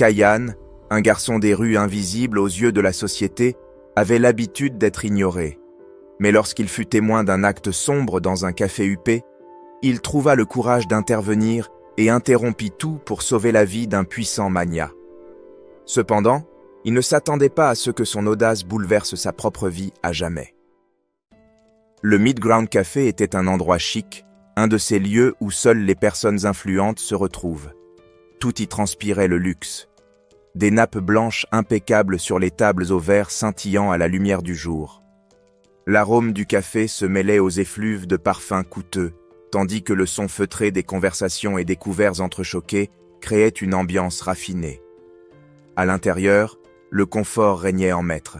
Kayan, un garçon des rues invisible aux yeux de la société, avait l'habitude d'être ignoré. Mais lorsqu'il fut témoin d'un acte sombre dans un café huppé, il trouva le courage d'intervenir et interrompit tout pour sauver la vie d'un puissant magnat. Cependant, il ne s'attendait pas à ce que son audace bouleverse sa propre vie à jamais. Le Midground Café était un endroit chic, un de ces lieux où seules les personnes influentes se retrouvent. Tout y transpirait le luxe. Des nappes blanches impeccables sur les tables au verre scintillant à la lumière du jour. L'arôme du café se mêlait aux effluves de parfums coûteux, tandis que le son feutré des conversations et des couverts entrechoqués créait une ambiance raffinée. À l'intérieur, le confort régnait en maître.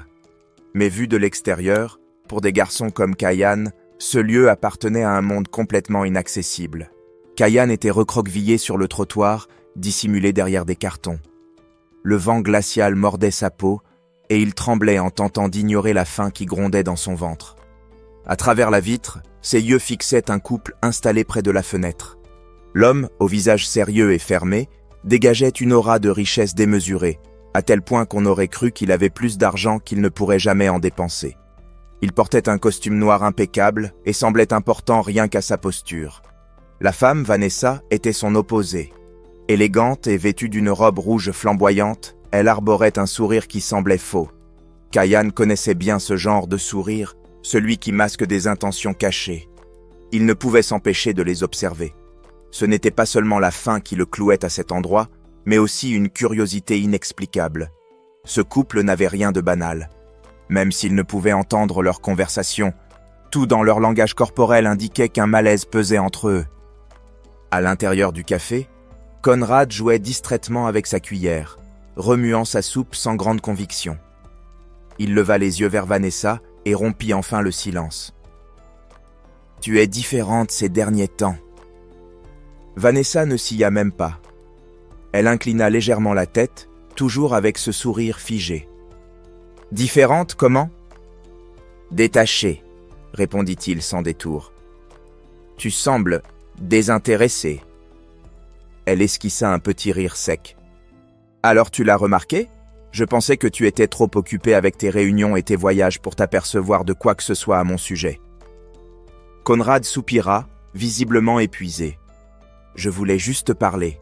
Mais vu de l'extérieur, pour des garçons comme Kayan, ce lieu appartenait à un monde complètement inaccessible. Kayan était recroquevillé sur le trottoir, dissimulé derrière des cartons. Le vent glacial mordait sa peau, et il tremblait en tentant d'ignorer la faim qui grondait dans son ventre. À travers la vitre, ses yeux fixaient un couple installé près de la fenêtre. L'homme, au visage sérieux et fermé, dégageait une aura de richesse démesurée, à tel point qu'on aurait cru qu'il avait plus d'argent qu'il ne pourrait jamais en dépenser. Il portait un costume noir impeccable et semblait important rien qu'à sa posture. La femme, Vanessa, était son opposée. Élégante et vêtue d'une robe rouge flamboyante, elle arborait un sourire qui semblait faux. Kayan connaissait bien ce genre de sourire, celui qui masque des intentions cachées. Il ne pouvait s'empêcher de les observer. Ce n'était pas seulement la faim qui le clouait à cet endroit, mais aussi une curiosité inexplicable. Ce couple n'avait rien de banal. Même s'il ne pouvait entendre leur conversation, tout dans leur langage corporel indiquait qu'un malaise pesait entre eux. À l'intérieur du café, Conrad jouait distraitement avec sa cuillère, remuant sa soupe sans grande conviction. Il leva les yeux vers Vanessa et rompit enfin le silence. « Tu es différente ces derniers temps. » Vanessa ne s'y a même pas. Elle inclina légèrement la tête, toujours avec ce sourire figé. « Différente comment ?»« Détachée, » répondit-il sans détour. « Tu sembles désintéressée. » Elle esquissa un petit rire sec. « Alors tu l'as remarqué ? Je pensais que tu étais trop occupé avec tes réunions et tes voyages pour t'apercevoir de quoi que ce soit à mon sujet. » Conrad soupira, visiblement épuisé. « Je voulais juste parler. »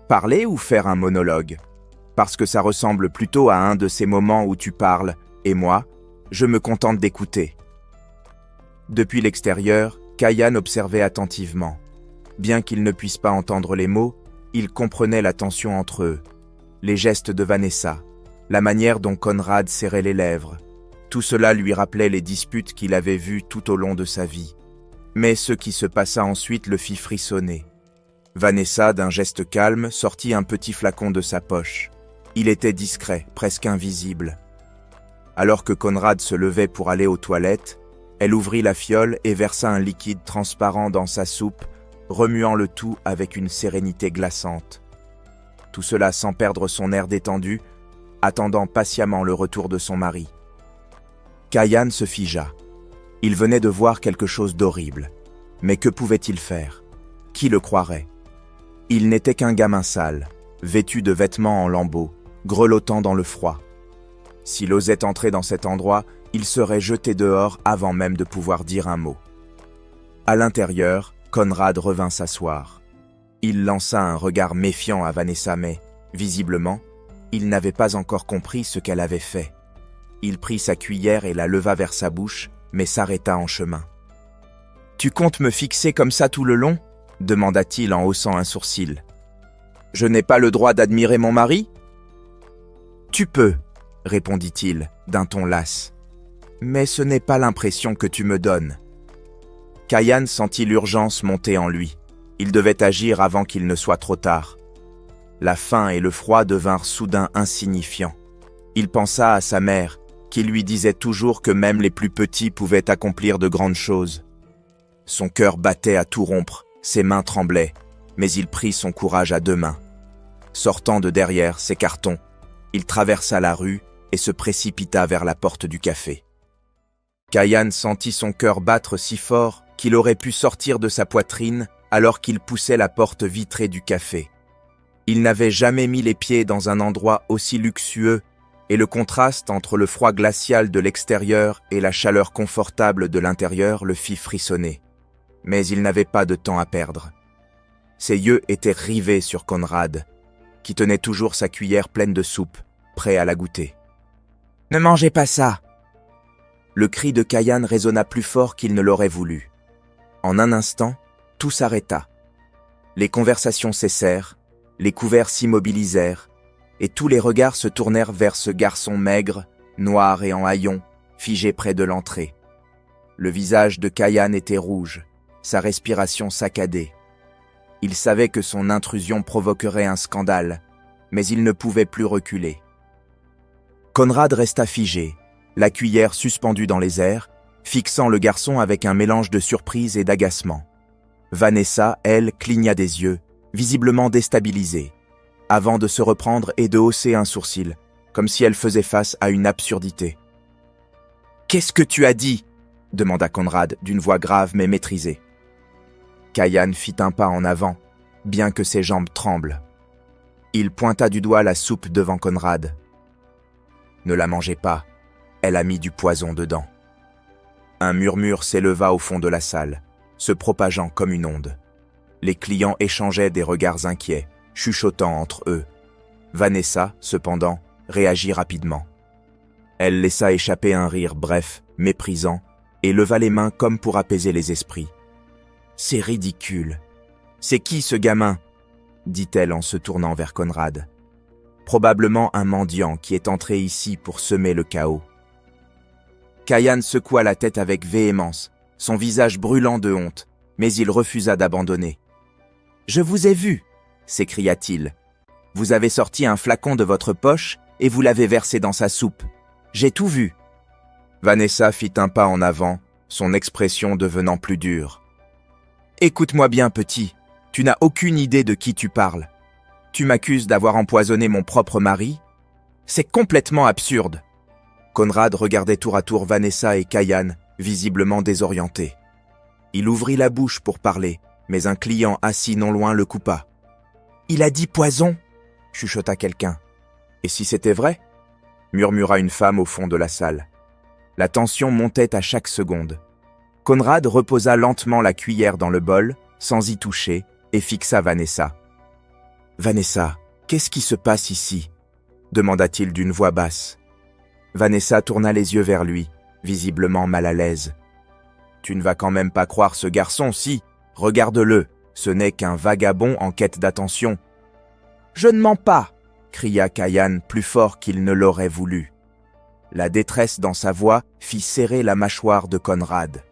Parler ou faire un monologue ? Parce que ça ressemble plutôt à un de ces moments où tu parles, et moi, je me contente d'écouter. Depuis l'extérieur, Kayan observait attentivement. Bien qu'il ne puisse pas entendre les mots, il comprenait la tension entre eux. Les gestes de Vanessa, la manière dont Conrad serrait les lèvres, tout cela lui rappelait les disputes qu'il avait vues tout au long de sa vie. Mais ce qui se passa ensuite le fit frissonner. Vanessa, d'un geste calme, sortit un petit flacon de sa poche. Il était discret, presque invisible. Alors que Conrad se levait pour aller aux toilettes, elle ouvrit la fiole et versa un liquide transparent dans sa soupe, remuant le tout avec une sérénité glaçante. Tout cela sans perdre son air détendu, attendant patiemment le retour de son mari. Kayan se figea. Il venait de voir quelque chose d'horrible. Mais que pouvait-il faire ? Qui le croirait ? Il n'était qu'un gamin sale, vêtu de vêtements en lambeaux, grelottant dans le froid. S'il osait entrer dans cet endroit, il serait jeté dehors avant même de pouvoir dire un mot. À l'intérieur, Conrad revint s'asseoir. Il lança un regard méfiant à Vanessa, mais, visiblement, il n'avait pas encore compris ce qu'elle avait fait. Il prit sa cuillère et la leva vers sa bouche, mais s'arrêta en chemin. « Tu comptes me fixer comme ça tout le long ?» demanda-t-il en haussant un sourcil. « Je n'ai pas le droit d'admirer mon mari ?»« Tu peux, » répondit-il, d'un ton las. « Mais ce n'est pas l'impression que tu me donnes. » Kayan sentit l'urgence monter en lui. Il devait agir avant qu'il ne soit trop tard. La faim et le froid devinrent soudain insignifiants. Il pensa à sa mère, qui lui disait toujours que même les plus petits pouvaient accomplir de grandes choses. Son cœur battait à tout rompre, ses mains tremblaient, mais il prit son courage à deux mains. Sortant de derrière ses cartons, il traversa la rue et se précipita vers la porte du café. Kayan sentit son cœur battre si fort qu'il aurait pu sortir de sa poitrine alors qu'il poussait la porte vitrée du café. Il n'avait jamais mis les pieds dans un endroit aussi luxueux, et le contraste entre le froid glacial de l'extérieur et la chaleur confortable de l'intérieur le fit frissonner. Mais il n'avait pas de temps à perdre. Ses yeux étaient rivés sur Conrad, qui tenait toujours sa cuillère pleine de soupe, prêt à la goûter. « Ne mangez pas ça !» Le cri de Kayan résonna plus fort qu'il ne l'aurait voulu. En un instant, tout s'arrêta. Les conversations cessèrent, les couverts s'immobilisèrent, et tous les regards se tournèrent vers ce garçon maigre, noir et en haillons, figé près de l'entrée. Le visage de Kayan était rouge, sa respiration saccadée. Il savait que son intrusion provoquerait un scandale, mais il ne pouvait plus reculer. Conrad resta figé, la cuillère suspendue dans les airs, fixant le garçon avec un mélange de surprise et d'agacement. Vanessa, elle, cligna des yeux, visiblement déstabilisée, avant de se reprendre et de hausser un sourcil, comme si elle faisait face à une absurdité. « Qu'est-ce que tu as dit ?» demanda Conrad d'une voix grave mais maîtrisée. Kayan fit un pas en avant, bien que ses jambes tremblent. Il pointa du doigt la soupe devant Conrad. « Ne la mangez pas, elle a mis du poison dedans. » Un murmure s'éleva au fond de la salle, se propageant comme une onde. Les clients échangeaient des regards inquiets, chuchotant entre eux. Vanessa, cependant, réagit rapidement. Elle laissa échapper un rire bref, méprisant, et leva les mains comme pour apaiser les esprits. « C'est ridicule. C'est qui ce gamin ?» dit-elle en se tournant vers Conrad. « Probablement un mendiant qui est entré ici pour semer le chaos. » Kayan secoua la tête avec véhémence, son visage brûlant de honte, mais il refusa d'abandonner. « Je vous ai vu !» s'écria-t-il. « Vous avez sorti un flacon de votre poche et vous l'avez versé dans sa soupe. J'ai tout vu. » Vanessa fit un pas en avant, son expression devenant plus dure. « Écoute-moi bien, petit, tu n'as aucune idée de qui tu parles. Tu m'accuses d'avoir empoisonné mon propre mari ? C'est complètement absurde. » Conrad regardait tour à tour Vanessa et Kayan, visiblement désorientés. Il ouvrit la bouche pour parler, mais un client assis non loin le coupa. « Il a dit poison !» chuchota quelqu'un. « Et si c'était vrai ?» murmura une femme au fond de la salle. La tension montait à chaque seconde. Conrad reposa lentement la cuillère dans le bol, sans y toucher, et fixa Vanessa. « Vanessa, qu'est-ce qui se passe ici ?» demanda-t-il d'une voix basse. Vanessa tourna les yeux vers lui, visiblement mal à l'aise. « Tu ne vas quand même pas croire ce garçon, si ? Regarde-le, ce n'est qu'un vagabond en quête d'attention. »« Je ne mens pas !» cria Kayan plus fort qu'il ne l'aurait voulu. La détresse dans sa voix fit serrer la mâchoire de Conrad.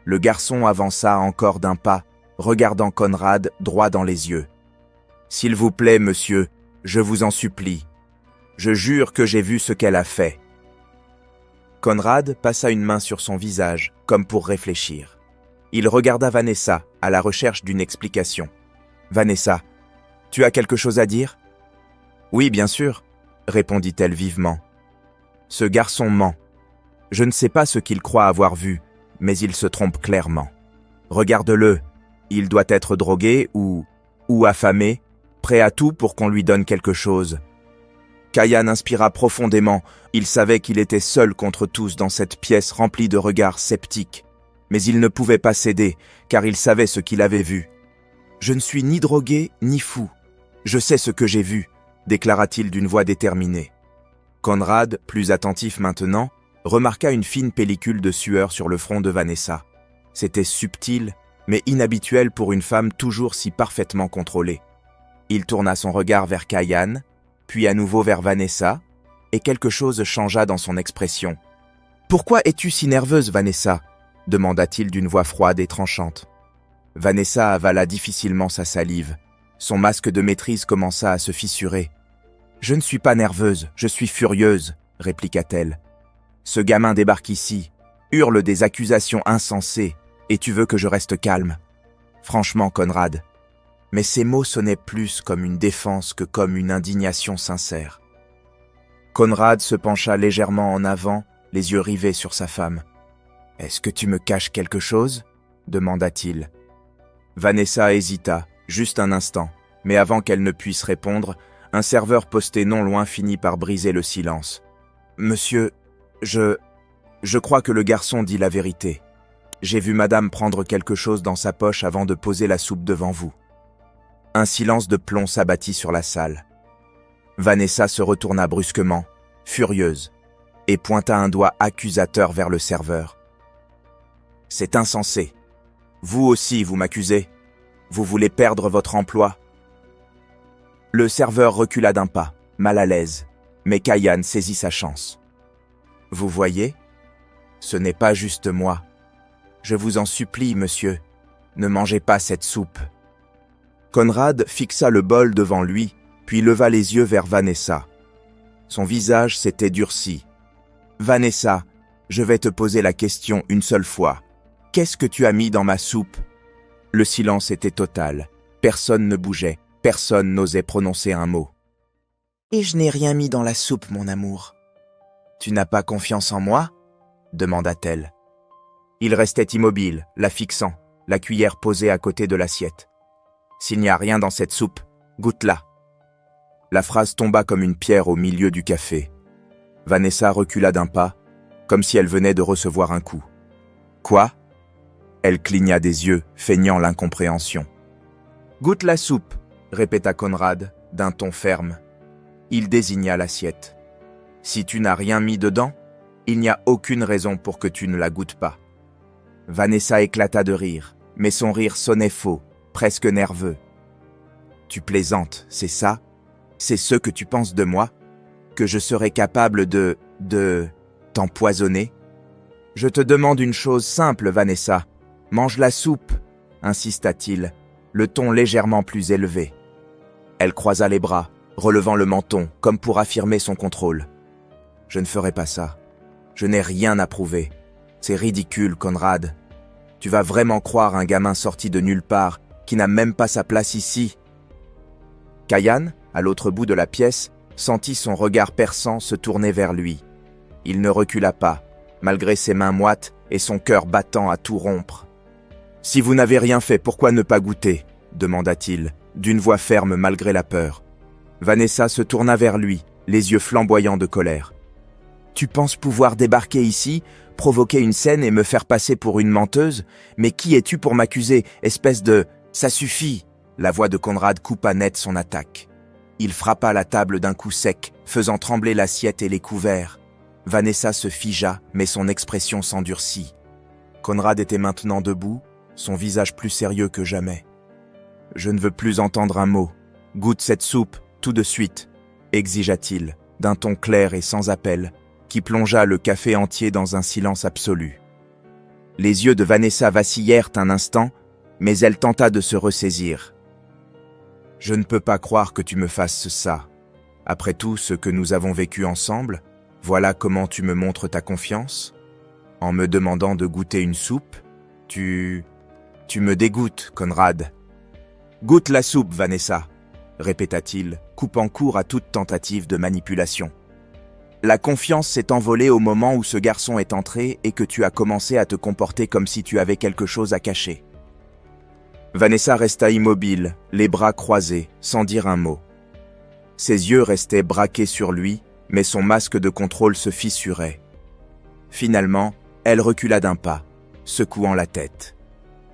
Le garçon avança encore d'un pas, regardant Conrad droit dans les yeux. « S'il vous plaît, monsieur, je vous en supplie. Je jure que j'ai vu ce qu'elle a fait. » Conrad passa une main sur son visage, comme pour réfléchir. Il regarda Vanessa, à la recherche d'une explication. « Vanessa, tu as quelque chose à dire ?»« Oui, bien sûr, » répondit-elle vivement. « Ce garçon ment. Je ne sais pas ce qu'il croit avoir vu, mais il se trompe clairement. Regarde-le, il doit être drogué ou affamé, prêt à tout pour qu'on lui donne quelque chose. » Kayan inspira profondément, il savait qu'il était seul contre tous dans cette pièce remplie de regards sceptiques. Mais il ne pouvait pas céder, car il savait ce qu'il avait vu. « Je ne suis ni drogué, ni fou. Je sais ce que j'ai vu, » déclara-t-il d'une voix déterminée. Conrad, plus attentif maintenant, remarqua une fine pellicule de sueur sur le front de Vanessa. C'était subtil, mais inhabituel pour une femme toujours si parfaitement contrôlée. Il tourna son regard vers Kayan, puis à nouveau vers Vanessa, et quelque chose changea dans son expression. « Pourquoi es-tu si nerveuse, Vanessa ?» demanda-t-il d'une voix froide et tranchante. Vanessa avala difficilement sa salive. Son masque de maîtrise commença à se fissurer. « Je ne suis pas nerveuse, je suis furieuse, » répliqua-t-elle. « Ce gamin débarque ici, hurle des accusations insensées, et tu veux que je reste calme. Franchement, Conrad. » Mais ces mots sonnaient plus comme une défense que comme une indignation sincère. Conrad se pencha légèrement en avant, les yeux rivés sur sa femme. « Est-ce que tu me caches quelque chose ?» demanda-t-il. Vanessa hésita, juste un instant, Mais avant qu'elle ne puisse répondre, un serveur posté non loin finit par briser le silence. « Monsieur, je crois que le garçon dit la vérité. J'ai vu madame prendre quelque chose dans sa poche avant de poser la soupe devant vous. » Un silence de plomb s'abattit sur la salle. Vanessa se retourna brusquement, furieuse, et pointa un doigt accusateur vers le serveur. « C'est insensé. Vous aussi, vous m'accusez. Vous voulez perdre votre emploi. » Le serveur recula d'un pas, mal à l'aise, mais Kayan saisit sa chance. « Vous voyez ? Ce n'est pas juste moi. Je vous en supplie, monsieur, ne mangez pas cette soupe. » Conrad fixa le bol devant lui, puis leva les yeux vers Vanessa. Son visage s'était durci. « Vanessa, je vais te poser la question une seule fois. Qu'est-ce que tu as mis dans ma soupe ?» Le silence était total. Personne ne bougeait, personne n'osait prononcer un mot. « Et je n'ai rien mis dans la soupe, mon amour. »« Tu n'as pas confiance en moi ?» demanda-t-elle. Il restait immobile, la fixant, la cuillère posée à côté de l'assiette. « S'il n'y a rien dans cette soupe, goûte-la. » La phrase tomba comme une pierre au milieu du café. Vanessa recula d'un pas, comme si elle venait de recevoir un coup. « Quoi ?» Elle cligna des yeux, feignant l'incompréhension. « Goûte la soupe !» répéta Conrad, d'un ton ferme. Il désigna l'assiette. « Si tu n'as rien mis dedans, il n'y a aucune raison pour que tu ne la goûtes pas. » Vanessa éclata de rire, mais son rire sonnait faux, presque nerveux. « Tu plaisantes, c'est ça? C'est ce que tu penses de moi? Que je serais capable de t'empoisonner? Je te demande une chose simple, Vanessa. Mange la soupe, insista-t-il, le ton légèrement plus élevé. Elle croisa les bras, relevant le menton, comme pour affirmer son contrôle. Je ne ferai pas ça. Je n'ai rien à prouver. C'est ridicule, Conrad. Tu vas vraiment croire un gamin sorti de nulle part, qui n'a même pas sa place ici? Kayan, à l'autre bout de la pièce, sentit son regard perçant se tourner vers lui. Il ne recula pas, malgré ses mains moites et son cœur battant à tout rompre. « Si vous n'avez rien fait, pourquoi ne pas goûter ?» demanda-t-il, d'une voix ferme malgré la peur. Vanessa se tourna vers lui, les yeux flamboyants de colère. « Tu penses pouvoir débarquer ici, provoquer une scène et me faire passer pour une menteuse? Mais qui es-tu pour m'accuser, espèce de... Ça suffit !» La voix de Conrad coupa net son attaque. Il frappa la table d'un coup sec, faisant trembler l'assiette et les couverts. Vanessa se figea, mais son expression s'endurcit. Conrad était maintenant debout, son visage plus sérieux que jamais. « Je ne veux plus entendre un mot. Goûte cette soupe, tout de suite, » exigea-t-il, d'un ton clair et sans appel, qui plongea le café entier dans un silence absolu. Les yeux de Vanessa vacillèrent un instant, mais elle tenta de se ressaisir. « Je ne peux pas croire que tu me fasses ça. Après tout ce que nous avons vécu ensemble, voilà comment tu me montres ta confiance? En me demandant de goûter une soupe, tu me dégoûtes, Conrad. »« Goûte la soupe, Vanessa !» répéta-t-il, coupant court à toute tentative de manipulation. La confiance s'est envolée au moment où ce garçon est entré et que tu as commencé à te comporter comme si tu avais quelque chose à cacher. Vanessa resta immobile, les bras croisés, sans dire un mot. Ses yeux restaient braqués sur lui, mais son masque de contrôle se fissurait. Finalement, elle recula d'un pas, secouant la tête.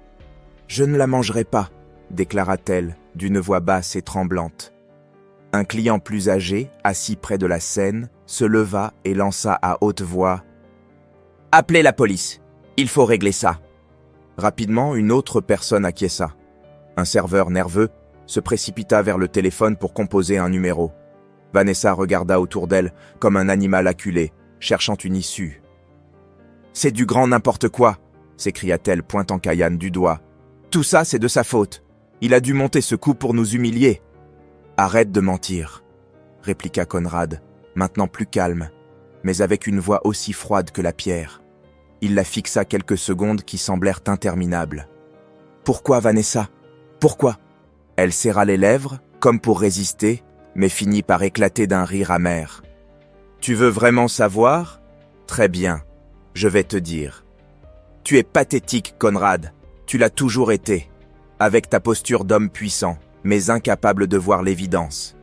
« Je ne la mangerai pas », déclara-t-elle, d'une voix basse et tremblante. Un client plus âgé, assis près de la scène, se leva et lança à haute voix « Appelez la police, il faut régler ça !» Rapidement, une autre personne acquiesça. Un serveur nerveux se précipita vers le téléphone pour composer un numéro. Vanessa regarda autour d'elle comme un animal acculé, cherchant une issue. « C'est du grand n'importe quoi !» s'écria-t-elle, pointant Kayan du doigt. « Tout ça, c'est de sa faute. Il a dû monter ce coup pour nous humilier. »« Arrête de mentir !» répliqua Conrad, maintenant plus calme, mais avec une voix aussi froide que la pierre. Il la fixa quelques secondes qui semblèrent interminables. « Pourquoi, Vanessa? Pourquoi ?» Elle serra les lèvres, comme pour résister, mais finit par éclater d'un rire amer. « Tu veux vraiment savoir? Très bien, je vais te dire. Tu es pathétique, Conrad. Tu l'as toujours été, avec ta posture d'homme puissant, mais incapable de voir l'évidence.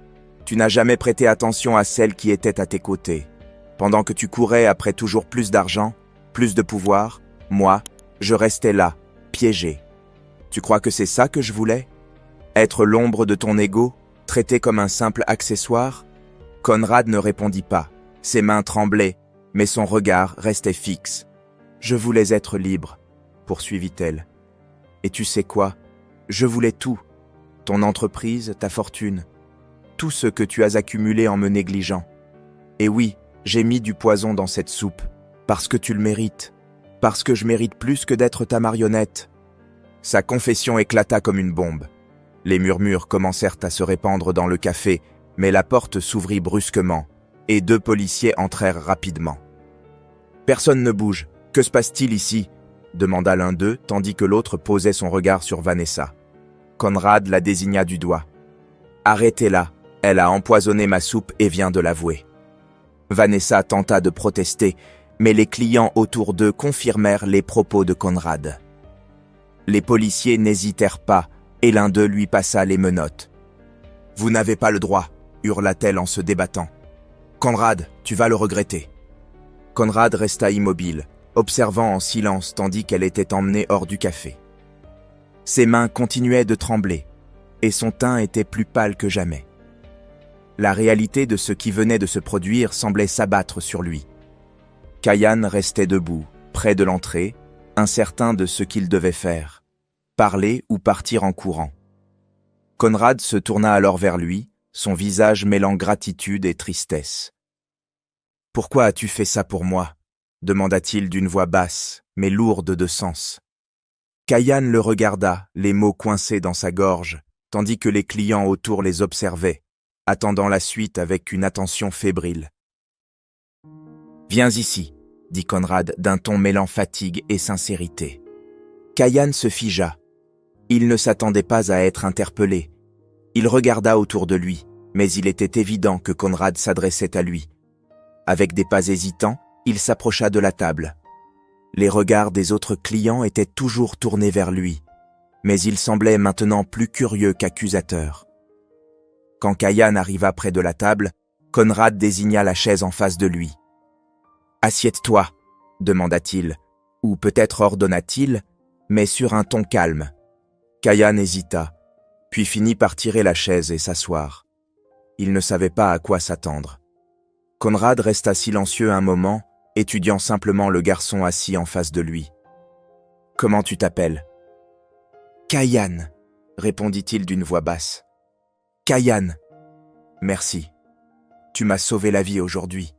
Tu n'as jamais prêté attention à celle qui était à tes côtés. Pendant que tu courais après toujours plus d'argent, plus de pouvoir, moi, je restais là, piégé. Tu crois que c'est ça que je voulais? Être l'ombre de ton ego, traité comme un simple accessoire? Conrad ne répondit pas. Ses mains tremblaient, mais son regard restait fixe. Je voulais être libre, poursuivit-elle. Et tu sais quoi? Je voulais tout. Ton entreprise, ta fortune. Tout ce que tu as accumulé en me négligeant. Et oui, j'ai mis du poison dans cette soupe, parce que tu le mérites. Parce que je mérite plus que d'être ta marionnette. Sa confession éclata comme une bombe. Les murmures commencèrent à se répandre dans le café, mais la porte s'ouvrit brusquement, et 2 policiers entrèrent rapidement. « Personne ne bouge. Que se passe-t-il ici ?» demanda l'un d'eux, tandis que l'autre posait son regard sur Vanessa. Conrad la désigna du doigt. « Arrêtez-la, elle a empoisonné ma soupe et vient de l'avouer. » Vanessa tenta de protester, mais les clients autour d'eux confirmèrent les propos de Conrad. Les policiers n'hésitèrent pas, et l'un d'eux lui passa les menottes. « Vous n'avez pas le droit !» hurla-t-elle en se débattant. « Conrad, tu vas le regretter. » Conrad resta immobile, observant en silence tandis qu'elle était emmenée hors du café. Ses mains continuaient de trembler, et son teint était plus pâle que jamais. La réalité de ce qui venait de se produire semblait s'abattre sur lui. Kayan restait debout, près de l'entrée, incertain de ce qu'il devait faire, parler ou partir en courant. Conrad se tourna alors vers lui, son visage mêlant gratitude et tristesse. « Pourquoi as-tu fait ça pour moi ?» demanda-t-il d'une voix basse, mais lourde de sens. Kayan le regarda, les mots coincés dans sa gorge, tandis que les clients autour les observaient, attendant la suite avec une attention fébrile. « Viens ici », dit Conrad d'un ton mêlant fatigue et sincérité. Kayan se figea. Il ne s'attendait pas à être interpellé. Il regarda autour de lui, mais il était évident que Conrad s'adressait à lui. Avec des pas hésitants, il s'approcha de la table. Les regards des autres clients étaient toujours tournés vers lui, mais il semblait maintenant plus curieux qu'accusateur. Quand Kayan arriva près de la table, Conrad désigna la chaise en face de lui. « Assieds-toi » demanda-t-il, ou peut-être ordonna-t-il, mais sur un ton calme. Kayan hésita, puis finit par tirer la chaise et s'asseoir. Il ne savait pas à quoi s'attendre. Conrad resta silencieux un moment, étudiant simplement le garçon assis en face de lui. « Comment tu t'appelles ?»« Kayan » répondit-il d'une voix basse. « Kayan. Merci. Tu m'as sauvé la vie aujourd'hui. »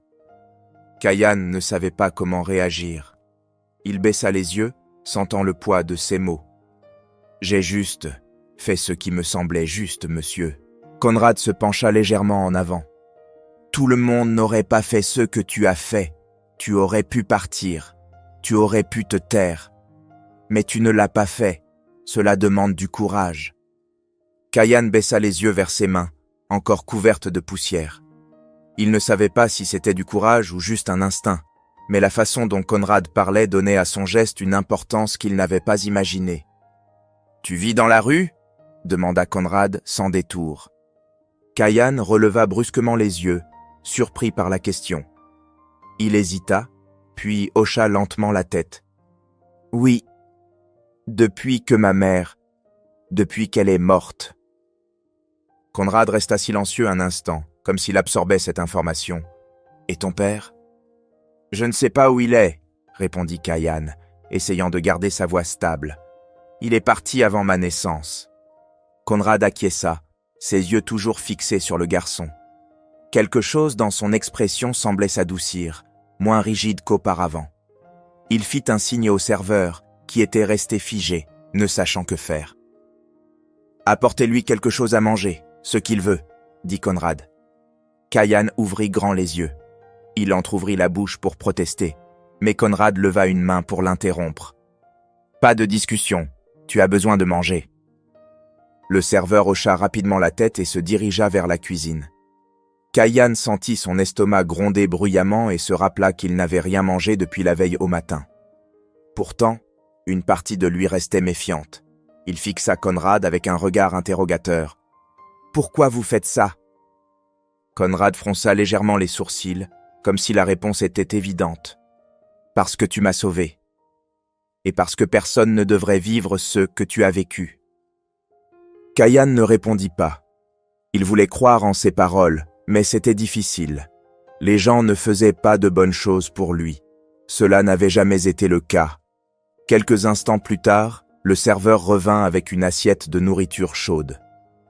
Kayan ne savait pas comment réagir. Il baissa les yeux, sentant le poids de ses mots. « J'ai juste fait ce qui me semblait juste, monsieur. » Conrad se pencha légèrement en avant. « Tout le monde n'aurait pas fait ce que tu as fait. Tu aurais pu partir. Tu aurais pu te taire. Mais tu ne l'as pas fait. Cela demande du courage. » Kayan baissa les yeux vers ses mains, encore couvertes de poussière. Il ne savait pas si c'était du courage ou juste un instinct, mais la façon dont Conrad parlait donnait à son geste une importance qu'il n'avait pas imaginée. « Tu vis dans la rue ?» demanda Conrad sans détour. Kayan releva brusquement les yeux, surpris par la question. Il hésita, puis hocha lentement la tête. « Oui, depuis que ma mère, depuis qu'elle est morte. » Conrad resta silencieux un instant, comme s'il absorbait cette information. « Et ton père ?»« Je ne sais pas où il est, » répondit Kayan, essayant de garder sa voix stable. « Il est parti avant ma naissance. » Conrad acquiesça, ses yeux toujours fixés sur le garçon. Quelque chose dans son expression semblait s'adoucir, moins rigide qu'auparavant. Il fit un signe au serveur, qui était resté figé, ne sachant que faire. « Apportez-lui quelque chose à manger, ce qu'il veut, » dit Conrad. Kayan ouvrit grand les yeux. Il entr'ouvrit la bouche pour protester, mais Conrad leva une main pour l'interrompre. « Pas de discussion, tu as besoin de manger. » Le serveur hocha rapidement la tête et se dirigea vers la cuisine. Kayan sentit son estomac gronder bruyamment et se rappela qu'il n'avait rien mangé depuis la veille au matin. Pourtant, une partie de lui restait méfiante. Il fixa Conrad avec un regard interrogateur, Pourquoi vous faites ça? Conrad fronça légèrement les sourcils, comme si la réponse était évidente. Parce que tu m'as sauvé. Et parce que personne ne devrait vivre ce que tu as vécu. Kayan ne répondit pas. Il voulait croire en ses paroles, mais c'était difficile. Les gens ne faisaient pas de bonnes choses pour lui. Cela n'avait jamais été le cas. Quelques instants plus tard, le serveur revint avec une assiette de nourriture chaude.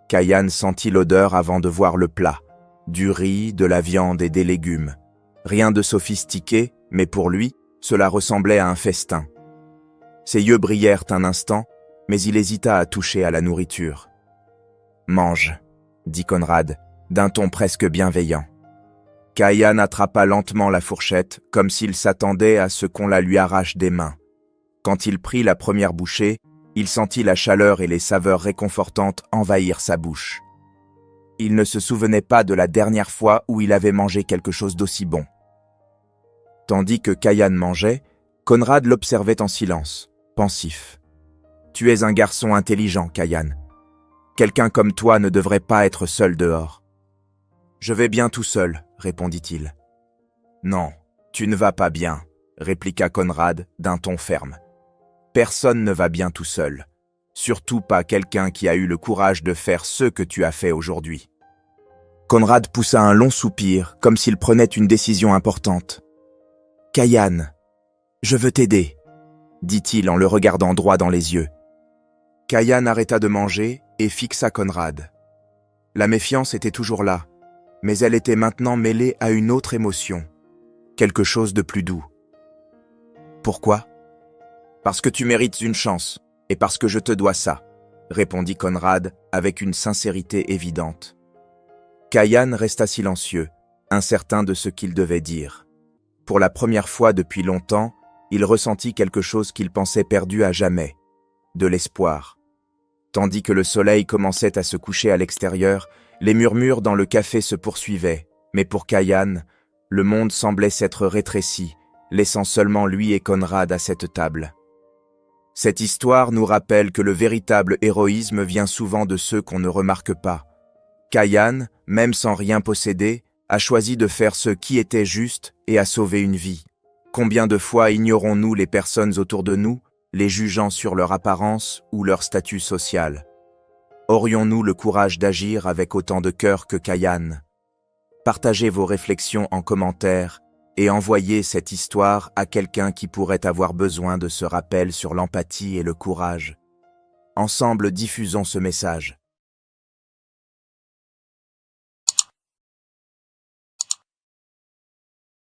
Kayan sentit l'odeur avant de voir le plat. Du riz, de la viande et des légumes. Rien de sophistiqué, mais pour lui, cela ressemblait à un festin. Ses yeux brillèrent un instant, mais il hésita à toucher à la nourriture. « Mange », dit Conrad, d'un ton presque bienveillant. Kayan attrapa lentement la fourchette, comme s'il s'attendait à ce qu'on la lui arrache des mains. Quand il prit la première bouchée, il sentit la chaleur et les saveurs réconfortantes envahir sa bouche. Il ne se souvenait pas de la dernière fois où il avait mangé quelque chose d'aussi bon. Tandis que Kayan mangeait, Conrad l'observait en silence, pensif. « Tu es un garçon intelligent, Kayan. Quelqu'un comme toi ne devrait pas être seul dehors. »« Je vais bien tout seul, » répondit-il. « Non, tu ne vas pas bien, » répliqua Conrad d'un ton ferme. « Personne ne va bien tout seul, surtout pas quelqu'un qui a eu le courage de faire ce que tu as fait aujourd'hui. » Conrad poussa un long soupir, comme s'il prenait une décision importante. « Kayan, je veux t'aider, » dit-il en le regardant droit dans les yeux. Kayan arrêta de manger et fixa Conrad. La méfiance était toujours là, mais elle était maintenant mêlée à une autre émotion, quelque chose de plus doux. « Pourquoi ? » ?»« Parce que tu mérites une chance, et parce que je te dois ça, » répondit Conrad avec une sincérité évidente. Kayan resta silencieux, incertain de ce qu'il devait dire. Pour la première fois depuis longtemps, il ressentit quelque chose qu'il pensait perdu à jamais, de l'espoir. Tandis que le soleil commençait à se coucher à l'extérieur, les murmures dans le café se poursuivaient, mais pour Kayan, le monde semblait s'être rétréci, laissant seulement lui et Conrad à cette table. Cette histoire nous rappelle que le véritable héroïsme vient souvent de ceux qu'on ne remarque pas. Kayan, même sans rien posséder, a choisi de faire ce qui était juste et a sauvé une vie. Combien de fois ignorons-nous les personnes autour de nous, les jugeant sur leur apparence ou leur statut social? Aurions-nous le courage d'agir avec autant de cœur que Kayan? Partagez vos réflexions en commentaire et envoyez cette histoire à quelqu'un qui pourrait avoir besoin de ce rappel sur l'empathie et le courage. Ensemble, diffusons ce message.